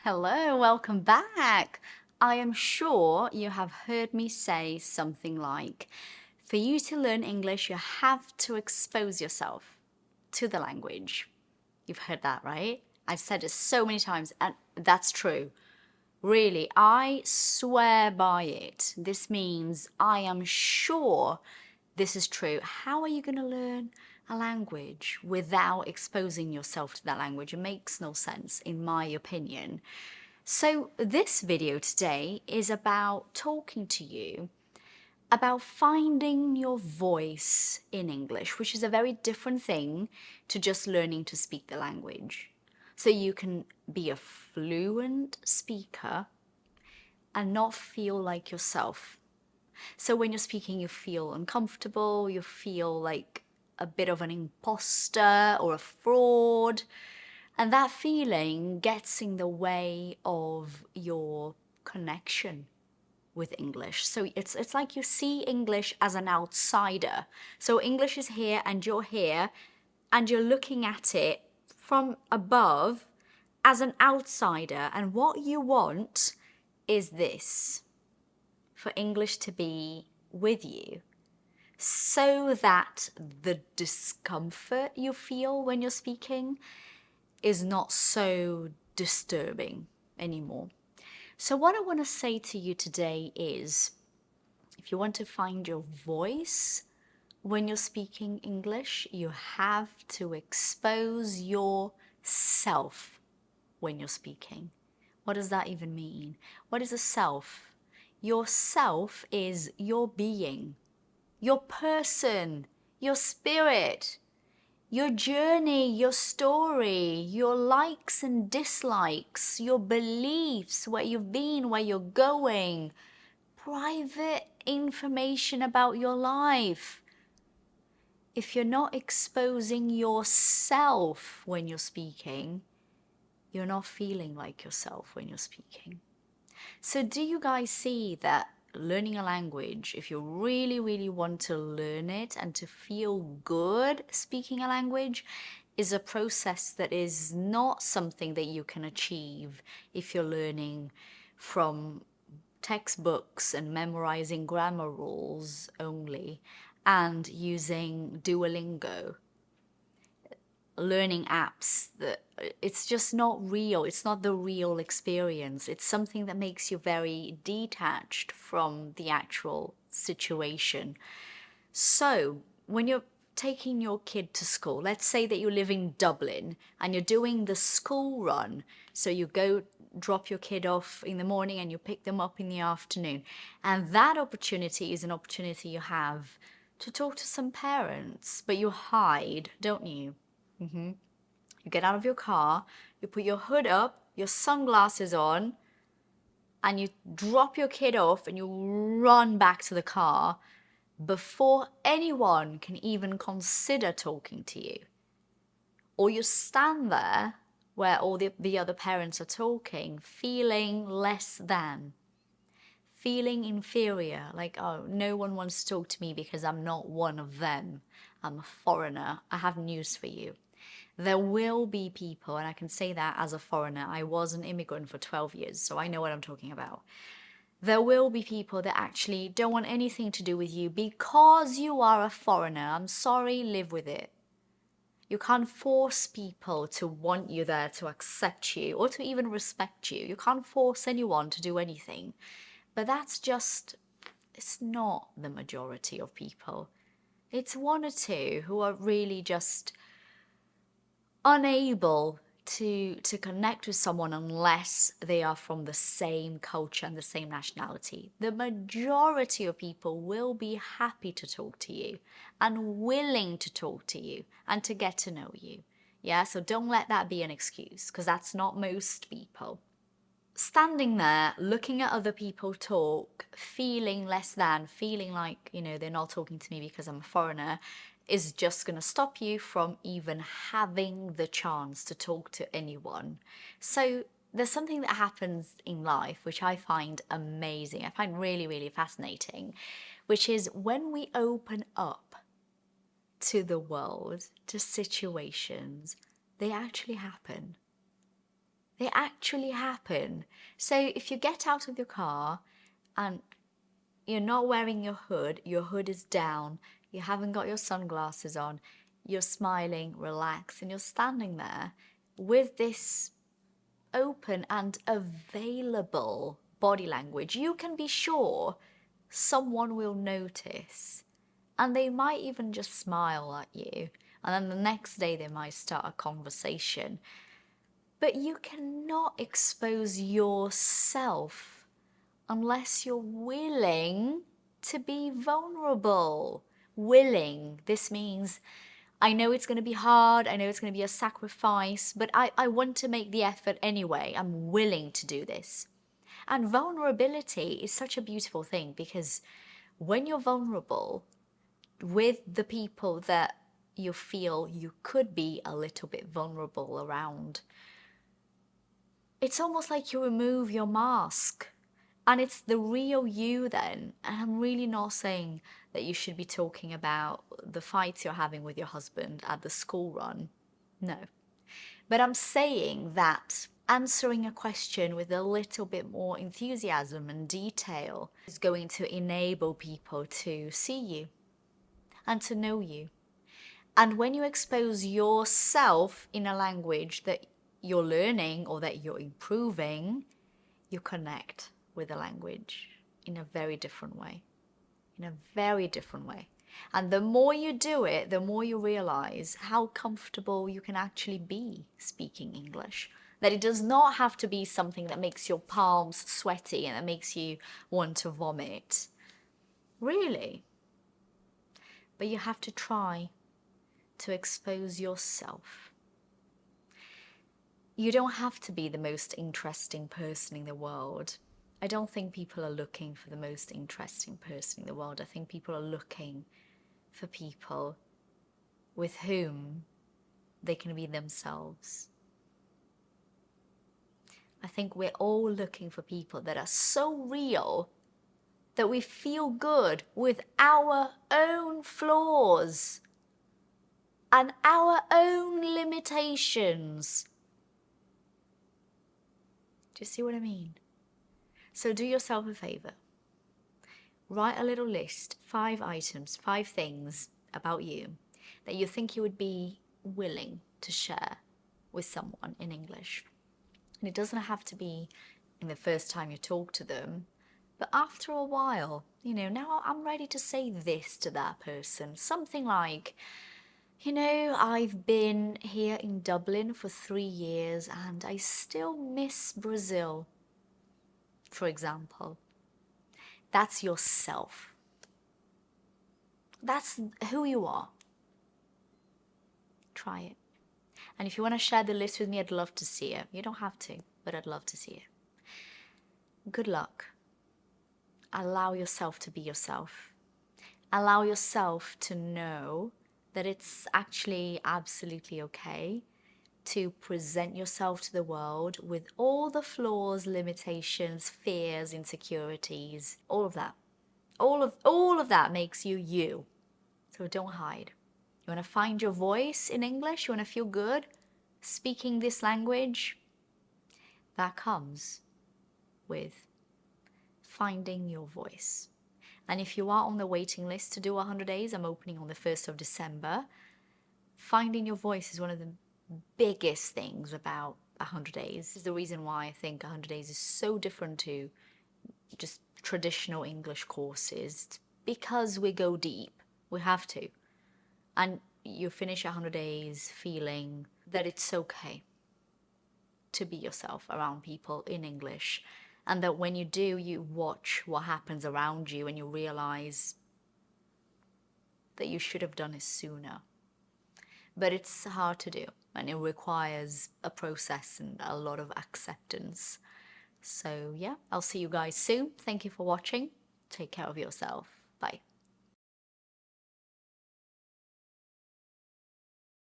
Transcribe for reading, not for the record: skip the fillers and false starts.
Hello, welcome back. I am sure you have heard me say something like, for you to learn English, you have to expose yourself to the language. You've heard that, right? I've said it so many times, and that's true. Really, I swear by it. This means I am sure this is true. How are you going to learn a language without exposing yourself to that language? It makes no sense, in my opinion. So, this video today is about talking to you about finding your voice in English, which is a very different thing to just learning to speak the language. So, you can be a fluent speaker and not feel like yourself. So, when you're speaking, you feel uncomfortable, you feel like a bit of an imposter or a fraud. And that feeling gets in the way of your connection with English. So it's like you see English as an outsider. So English is here and you're looking at it from above as an outsider. And what you want is this, for English to be with you, so that the discomfort you feel when you're speaking is not so disturbing anymore. So, what I want to say to you today is, if you want to find your voice when you're speaking English, you have to expose yourself when you're speaking. What does that even mean? What is a self? Your self is your being, your person, your spirit, your journey, your story, your likes and dislikes, your beliefs, where you've been, where you're going, private information about your life. If you're not exposing yourself when you're speaking, you're not feeling like yourself when you're speaking. So, do you guys see that learning a language, if you really, really want to learn it and to feel good speaking a language, is a process that is not something that you can achieve if you're learning from textbooks and memorizing grammar rules only and using Duolingo, learning apps. That it's just not real. It's not the real experience. It's something that makes you very detached from the actual situation. So when you're taking your kid to school, let's say that you live in Dublin and you're doing the school run, so you go drop your kid off in the morning and you pick them up in the afternoon, and that opportunity is an opportunity you have to talk to some parents, but you hide, don't you? You get out of your car, you put your hood up, your sunglasses on, and you drop your kid off and you run back to the car before anyone can even consider talking to you. Or you stand there where all the other parents are talking, feeling less than, feeling inferior, like, oh, no one wants to talk to me because I'm not one of them. I'm a foreigner. I have news for you. There will be people, and I can say that as a foreigner, I was an immigrant for 12 years, so I know what I'm talking about. There will be people that actually don't want anything to do with you because you are a foreigner. I'm sorry, live with it. You can't force people to want you there, to accept you, or to even respect you. You can't force anyone to do anything. But that's just, it's not the majority of people. It's one or two who are really just unable to connect with someone unless they are from the same culture and the same nationality. The majority of people will be happy to talk to you and willing to talk to you and to get to know you. Yeah, so don't let that be an excuse, because that's not most people. Standing there, looking at other people talk, feeling less than, feeling like, they're not talking to me because I'm a foreigner, is just going to stop you from even having the chance to talk to anyone. So there's something that happens in life which I find amazing, I find really, really fascinating, which is when we open up to the world, to situations, they actually happen. They actually happen. So if you get out of your car and you're not wearing your hood is down, you haven't got your sunglasses on, you're smiling, relaxed, and you're standing there with this open and available body language, you can be sure someone will notice. And they might even just smile at you. And then the next day they might start a conversation. But you cannot expose yourself unless you're willing to be vulnerable. Willing. This means I know it's going to be hard, I know it's going to be a sacrifice, but I want to make the effort anyway. I'm willing to do this. And vulnerability is such a beautiful thing because when you're vulnerable with the people that you feel you could be a little bit vulnerable around, it's almost like you remove your mask and it's the real you then. And I'm really not saying that you should be talking about the fights you're having with your husband at the school run. No. But I'm saying that answering a question with a little bit more enthusiasm and detail is going to enable people to see you and to know you. And when you expose yourself in a language that you're learning or that you're improving, you connect with the language in a very different way. In a very different way. And the more you do it, the more you realize how comfortable you can actually be speaking English. That it does not have to be something that makes your palms sweaty and that makes you want to vomit. Really. But you have to try to expose yourself. You don't have to be the most interesting person in the world. I don't think people are looking for the most interesting person in the world. I think people are looking for people with whom they can be themselves. I think we're all looking for people that are so real that we feel good with our own flaws and our own limitations. Do you see what I mean? So do yourself a favor. Write a little list, 5 items, 5 things about you that you think you would be willing to share with someone in English. And it doesn't have to be in the first time you talk to them, but after a while, now I'm ready to say this to that person. Something like, I've been here in Dublin for 3 years and I still miss Brazil, for example. That's yourself. That's who you are. Try it. And if you want to share the list with me, I'd love to see it. You don't have to, but I'd love to see it. Good luck. Allow yourself to be yourself. Allow yourself to know that it's actually absolutely okay to present yourself to the world with all the flaws, limitations, fears, insecurities, all of that. All of that makes you you. So don't hide. You want to find your voice in English? You want to feel good speaking this language? That comes with finding your voice. And if you are on the waiting list to do 100 days, I'm opening on the 1st of December. Finding your voice is one of the biggest things about 100 days. This is the reason why I think 100 days is so different to just traditional English courses. It's because we go deep. We have to. And you finish 100 days feeling that it's okay to be yourself around people in English. And that when you do, you watch what happens around you and you realize that you should have done it sooner. But it's hard to do and it requires a process and a lot of acceptance. So yeah, I'll see you guys soon. Thank you for watching. Take care of yourself. Bye.